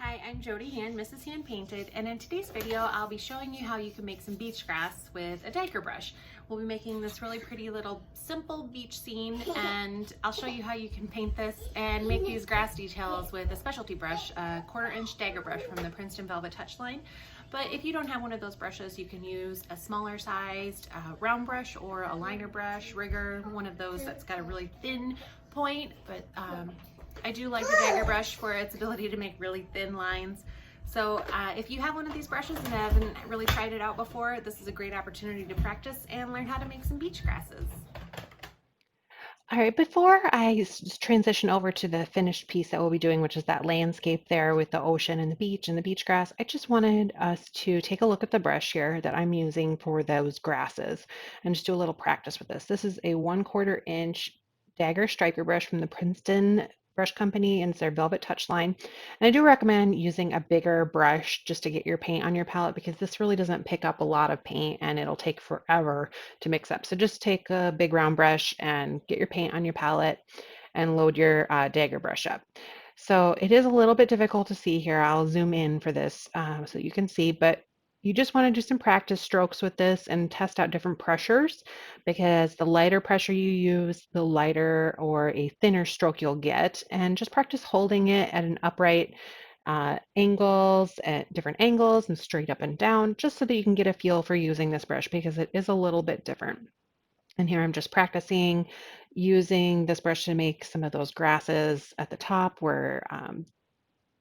Hi, I'm Jody Hand, Mrs. Hand Painted, and in today's video I'll be showing you how you can make some beach grass with a dagger brush. We'll be making this really pretty little simple beach scene, and I'll show you how you can paint this and make these grass details with a specialty brush, a 1/4" dagger brush from the Princeton Velvetouch line. But if you don't have one of those brushes, you can use a smaller sized round brush or a liner brush, rigger, one of those that's got a really thin point, but I do like the dagger brush for its ability to make really thin lines. So if you have one of these brushes and haven't really tried it out before, this is a great opportunity to practice and learn how to make some beach grasses. All right, before I transition over to the finished piece that we'll be doing, which is that landscape there with the ocean and the beach and the beach grass, I just wanted us to take a look at the brush here that I'm using for those grasses and just do a little practice with this. This is a 1/4" dagger striker brush from the Princeton Brush Company, and it's their Velvet Touch line. And I do recommend using a bigger brush just to get your paint on your palette because this really doesn't pick up a lot of paint and it'll take forever to mix up. So just take a big round brush and get your paint on your palette and load your dagger brush up. So it is a little bit difficult to see here. I'll zoom in for this so you can see, but you just want to do some practice strokes with this and test out different pressures because the lighter pressure you use, the lighter or a thinner stroke you'll get. And just practice holding it at an upright angles at different angles and straight up and down, just so that you can get a feel for using this brush because it is a little bit different. And here I'm just practicing using this brush to make some of those grasses at the top where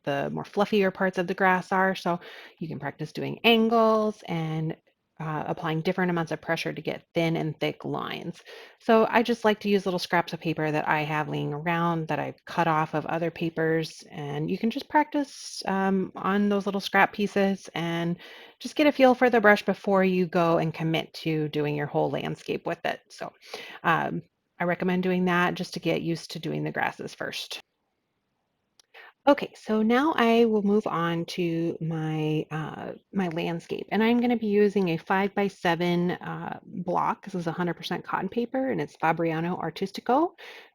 the more fluffier parts of the grass are. So you can practice doing angles and applying different amounts of pressure to get thin and thick lines. So I just like to use little scraps of paper that I have laying around that I've cut off of other papers. And you can just practice on those little scrap pieces and just get a feel for the brush before you go and commit to doing your whole landscape with it. So um, I recommend doing that just to get used to doing the grasses first. Okay, so now I will move on to my landscape, and I'm going to be using a 5x7 block. This is 100% cotton paper, and it's Fabriano Artistico.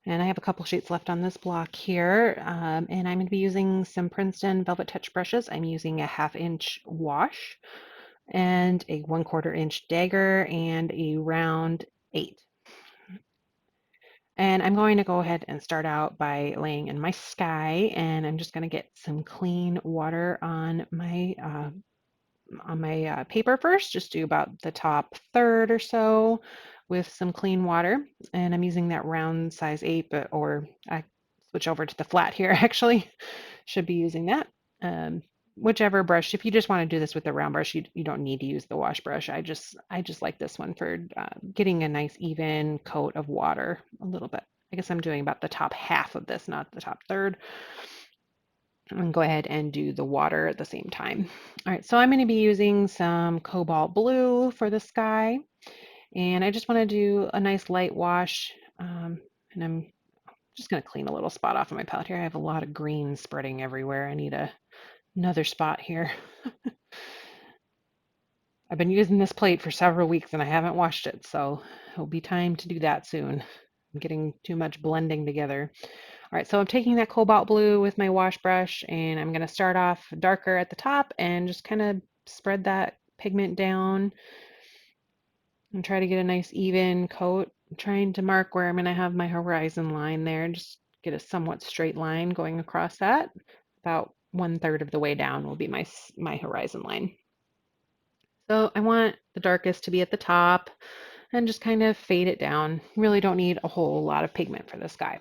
And I have a couple sheets left on this block here, and I'm going to be using some Princeton Velvet Touch brushes. I'm using a 1/2" wash and a 1/4" dagger and a round 8. And I'm going to go ahead and start out by laying in my sky, and I'm just going to get some clean water on my paper first. Just do about the top third or so with some clean water, and I'm using that round size 8, but or I switch over to the flat here. Actually, should be using that. Um, Whichever brush. If you just want to do this with the round brush, you don't need to use the wash brush. I just like this one for getting a nice even coat of water a little bit. I guess I'm doing about the top half of this, not the top third. And go ahead and do the water at the same time. All right, so I'm going to be using some cobalt blue for the sky, and I just want to do a nice light wash. And I'm just going to clean a little spot off of my palette here. I have a lot of green spreading everywhere. I need another spot here. I've been using this plate for several weeks and I haven't washed it, so it'll be time to do that soon. I'm getting too much blending together. All right, so I'm taking that cobalt blue with my wash brush and I'm going to start off darker at the top and just kind of spread that pigment down and try to get a nice even coat. I'm trying to mark where I'm going to have my horizon line there, just get a somewhat straight line going across that. About 1/3 of the way down will be my horizon line. So I want the darkest to be at the top and just kind of fade it down. Really don't need a whole lot of pigment for this guy.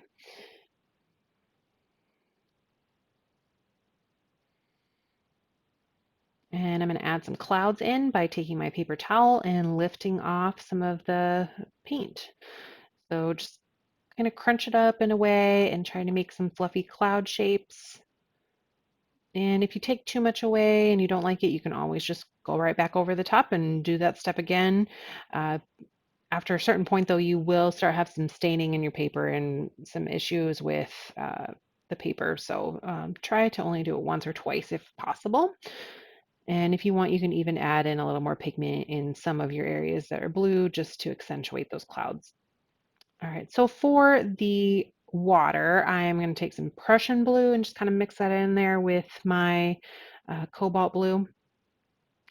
And I'm going to add some clouds in by taking my paper towel and lifting off some of the paint. So just kind of crunch it up in a way and try to make some fluffy cloud shapes. And if you take too much away and you don't like it, you can always just go right back over the top and do that step again. Uh, After a certain point, though, you will start have some staining in your paper and some issues with the paper. So try to only do it once or twice if possible. And if you want, you can even add in a little more pigment in some of your areas that are blue just to accentuate those clouds. All right, so for the water, I'm going to take some Prussian blue and just kind of mix that in there with my cobalt blue.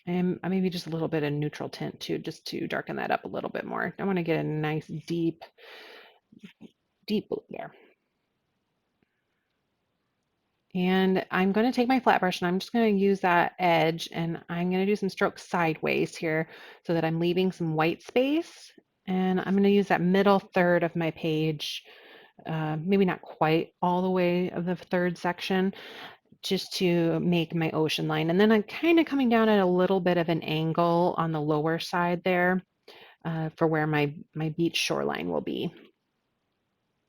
And maybe just a little bit of neutral tint too, just to darken that up a little bit more. I want to get a nice deep blue there. And I'm going to take my flat brush and I'm just going to use that edge and I'm going to do some strokes sideways here so that I'm leaving some white space. And I'm going to use that middle third of my page, maybe not quite all the way of the third section, just to make my ocean line. And then I'm kind of coming down at a little bit of an angle on the lower side there for where my beach shoreline will be.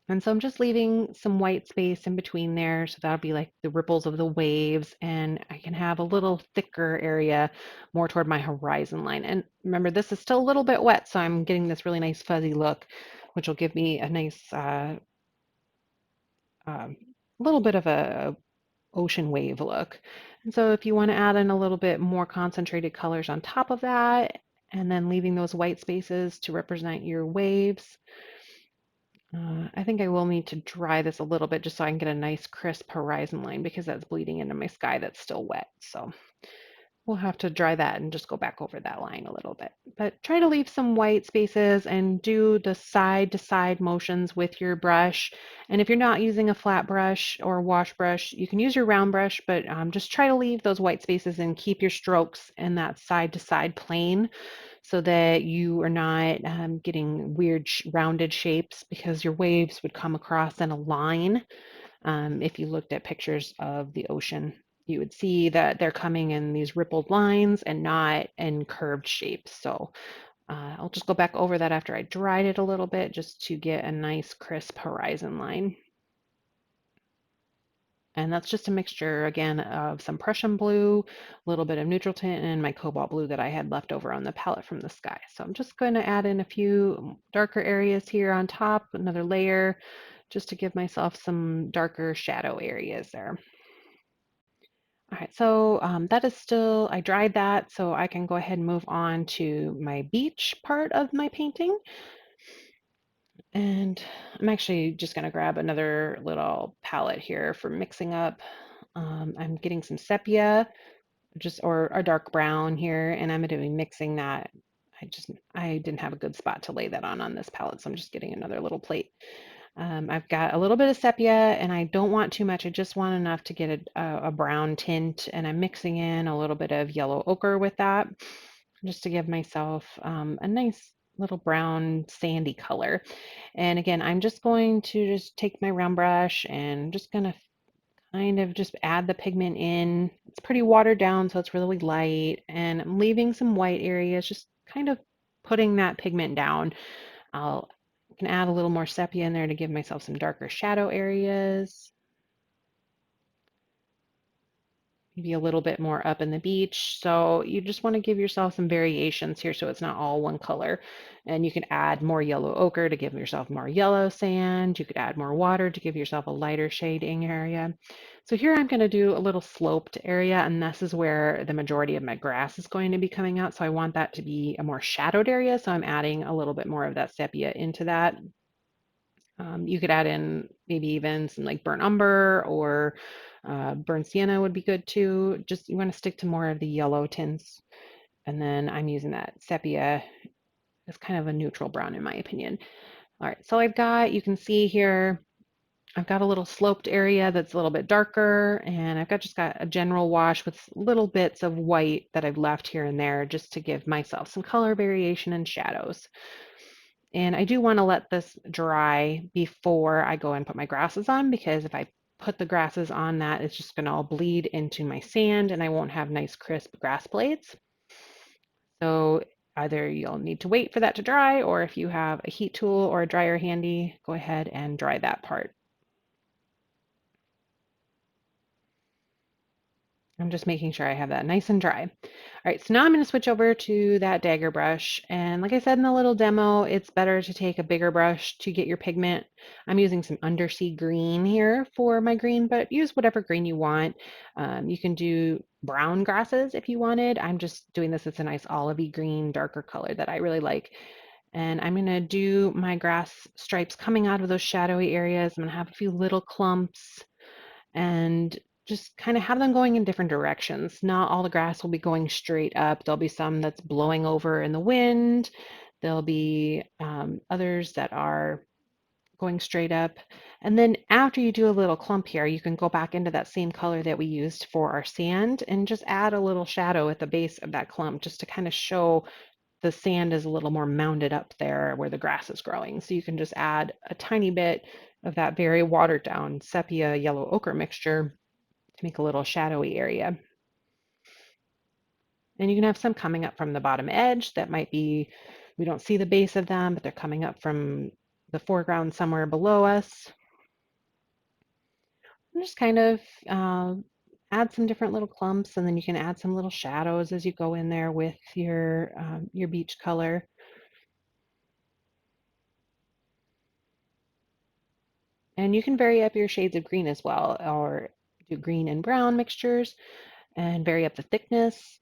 And so I'm just leaving some white space in between there. So that'll be like the ripples of the waves. And I can have a little thicker area more toward my horizon line. And remember, this is still a little bit wet. So I'm getting this really nice fuzzy look, which will give me a nice little bit of a ocean wave look. And so if you want to add in a little bit more concentrated colors on top of that, and then leaving those white spaces to represent your waves, I think I will need to dry this a little bit just so I can get a nice crisp horizon line because that's bleeding into my sky that's still wet. So we'll have to dry that and just go back over that line a little bit. But try to leave some white spaces and do the side to side motions with your brush. And if you're not using a flat brush or wash brush, you can use your round brush, but just try to leave those white spaces and keep your strokes in that side to side plane so that you are not getting weird rounded shapes because your waves would come across in a line. If you looked at pictures of the ocean, you would see that they're coming in these rippled lines and not in curved shapes. So I'll just go back over that after I dried it a little bit just to get a nice crisp horizon line. And that's just a mixture, again, of some Prussian blue, a little bit of neutral tint, and my cobalt blue that I had left over on the palette from the sky. So I'm just going to add in a few darker areas here on top, another layer, just to give myself some darker shadow areas there. All right, so that is still, I dried that, so I can go ahead and move on to my beach part of my painting. And I'm actually just going to grab another little palette here for mixing up. I'm getting some sepia, or a dark brown here, and I'm going to be mixing that. I didn't have a good spot to lay that on this palette, so I'm just getting another little plate. I've got a little bit of sepia, and I don't want too much. I just want enough to get a brown tint, and I'm mixing in a little bit of yellow ochre with that, just to give myself a nice little brown sandy color. And again, I'm just going to just take my round brush and just gonna kind of just add the pigment in. It's pretty watered down, so it's really light, and I'm leaving some white areas, just kind of putting that pigment down. I can add a little more sepia in there to give myself some darker shadow areas. Maybe a little bit more up in the beach. So you just want to give yourself some variations here so it's not all one color. And you can add more yellow ochre to give yourself more yellow sand. You could add more water to give yourself a lighter shading area. So here I'm going to do a little sloped area, and this is where the majority of my grass is going to be coming out. So I want that to be a more shadowed area. So I'm adding a little bit more of that sepia into that. You could add in maybe even some like burnt umber or burnt sienna would be good too. Just you want to stick to more of the yellow tints. And then I'm using that sepia as kind of a neutral brown in my opinion. All right, so you can see here, I've got a little sloped area that's a little bit darker, and I've just got a general wash with little bits of white that I've left here and there just to give myself some color variation and shadows. And I do want to let this dry before I go and put my grasses on, because if I put the grasses on that, it's just going to all bleed into my sand and I won't have nice crisp grass blades. So either you'll need to wait for that to dry, or if you have a heat tool or a dryer handy, go ahead and dry that part. I'm just making sure I have that nice and dry. All right, so now I'm going to switch over to that dagger brush. And like I said in the little demo, it's better to take a bigger brush to get your pigment. I'm using some undersea green here for my green, but use whatever green you want. You can do brown grasses if you wanted. I'm just doing this. It's a nice olivey green, darker color that I really like. And I'm going to do my grass stripes coming out of those shadowy areas. I'm going to have a few little clumps and just kind of have them going in different directions. Not all the grass will be going straight up. There'll be some that's blowing over in the wind. There'll be others that are going straight up. And then after you do a little clump here, you can go back into that same color that we used for our sand and just add a little shadow at the base of that clump just to kind of show the sand is a little more mounded up there where the grass is growing. So you can just add a tiny bit of that very watered down sepia yellow ochre mixture to make a little shadowy area. And you can have some coming up from the bottom edge that might be, we don't see the base of them, but they're coming up from the foreground somewhere below us. And just kind of add some different little clumps, and then you can add some little shadows as you go in there with your beach color. And you can vary up your shades of green as well, or do green and brown mixtures and vary up the thickness.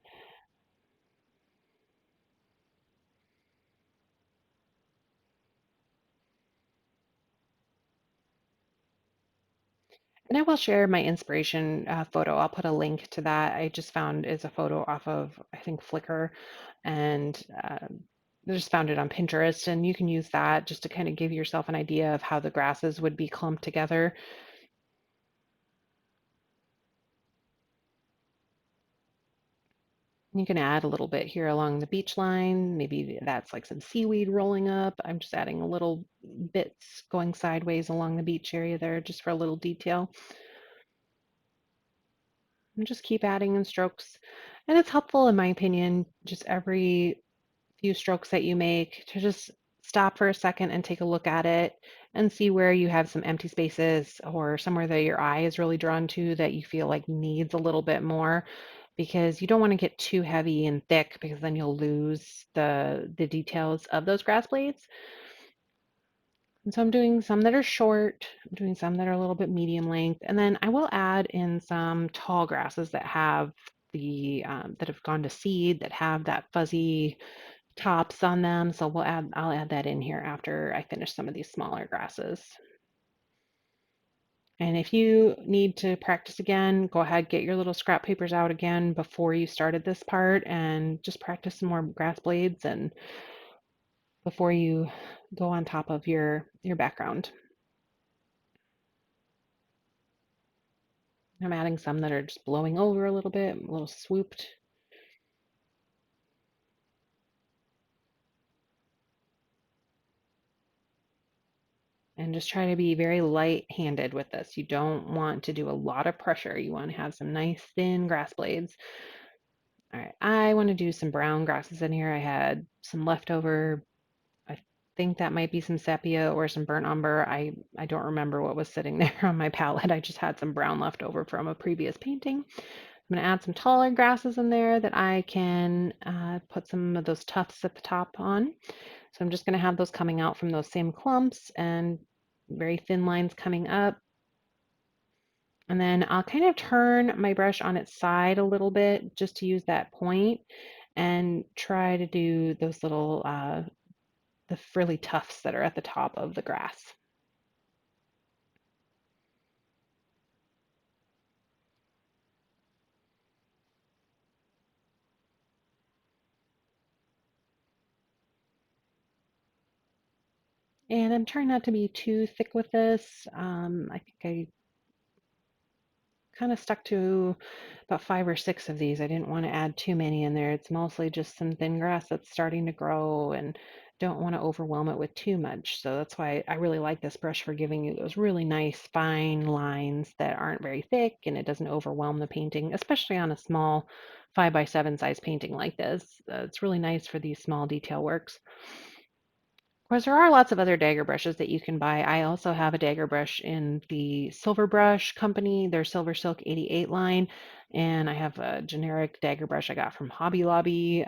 And I will share my inspiration photo. I'll put a link to that. I just found is a photo off of, I think, Flickr, and I just found it on Pinterest. And you can use that just to kind of give yourself an idea of how the grasses would be clumped together. You can add a little bit here along the beach line. Maybe that's like some seaweed rolling up. I'm just adding a little bits going sideways along the beach area there just for a little detail. And just keep adding in strokes. And it's helpful, in my opinion, just every few strokes that you make to just stop for a second and take a look at it and see where you have some empty spaces or somewhere that your eye is really drawn to that you feel like needs a little bit more, because you don't want to get too heavy and thick because then you'll lose the details of those grass blades. And so I'm doing some that are short, I'm doing some that are a little bit medium length, and then I will add in some tall grasses that have the that have gone to seed, that have that fuzzy tops on them. So I'll add that in here after I finish some of these smaller grasses. And if you need to practice again, go ahead, get your little scrap papers out again before you started this part and just practice some more grass blades and before you go on top of your background. I'm adding some that are just blowing over a little bit, a little swooped. And just try to be very light-handed with this. You don't want to do a lot of pressure. You want to have some nice thin grass blades. All right, I want to do some brown grasses in here. I had some leftover. I think that might be some sepia or some burnt umber. I don't remember what was sitting there on my palette. I just had some brown left over from a previous painting. I'm going to add some taller grasses in there that I can put some of those tufts at the top on. So I'm just going to have those coming out from those same clumps and very thin lines coming up. And then I'll kind of turn my brush on its side a little bit just to use that point and try to do those little, the frilly tufts that are at the top of the grass. And I'm trying not to be too thick with this. I think I kind of stuck to about 5 or 6 of these. I didn't want to add too many in there. It's mostly just some thin grass that's starting to grow and don't want to overwhelm it with too much. So that's why I really like this brush for giving you those really nice fine lines that aren't very thick and it doesn't overwhelm the painting, especially on a small 5x7 size painting like this. It's really nice for these small detail works. Of course, there are lots of other dagger brushes that you can buy. I also have a dagger brush in the Silver Brush company, their Silver Silk 88 line, and I have a generic dagger brush I got from Hobby Lobby.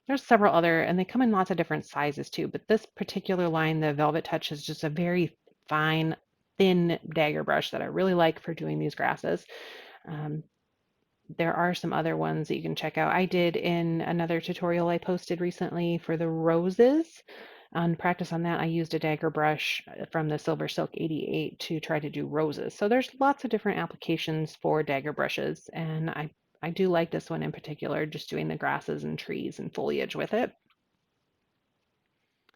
There's several other, and they come in lots of different sizes too, but this particular line, the Velvetouch, is just a very fine, thin dagger brush that I really like for doing these grasses. Um, there are some other ones that you can check out. I did in another tutorial I posted recently for the roses. On practice on that, I used a dagger brush from the Silver Silk 88 to try to do roses. So there's lots of different applications for dagger brushes, and I do like this one in particular, just doing the grasses and trees and foliage with it.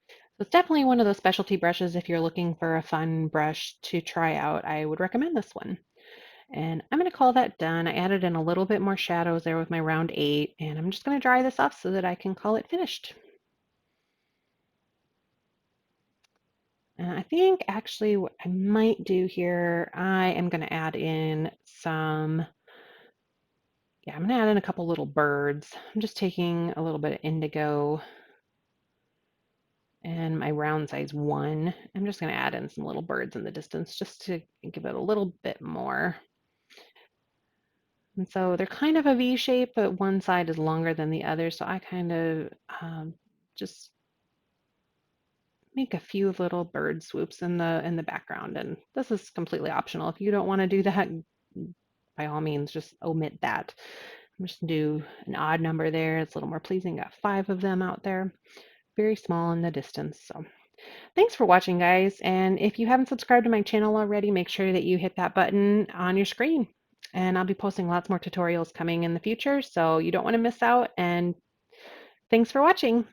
So it's definitely one of those specialty brushes. If you're looking for a fun brush to try out, I would recommend this one. And I'm going to call that done. I added in a little bit more shadows there with my round 8, and I'm just going to dry this off so that I can call it finished. And I think actually what I might do here, I am going to add in some, I'm going to add in a couple little birds. I'm just taking a little bit of indigo and my round size 1. I'm just going to add in some little birds in the distance just to give it a little bit more. And so they're kind of a V shape, but one side is longer than the other. So I kind of just make a few little bird swoops in the background. And this is completely optional. If you don't want to do that, by all means, just omit that. I'm just going to do an odd number there. It's a little more pleasing. Got 5 of them out there, very small in the distance. So thanks for watching, guys. And if you haven't subscribed to my channel already, make sure that you hit that button on your screen. And I'll be posting lots more tutorials coming in the future, so you don't want to miss out. And thanks for watching.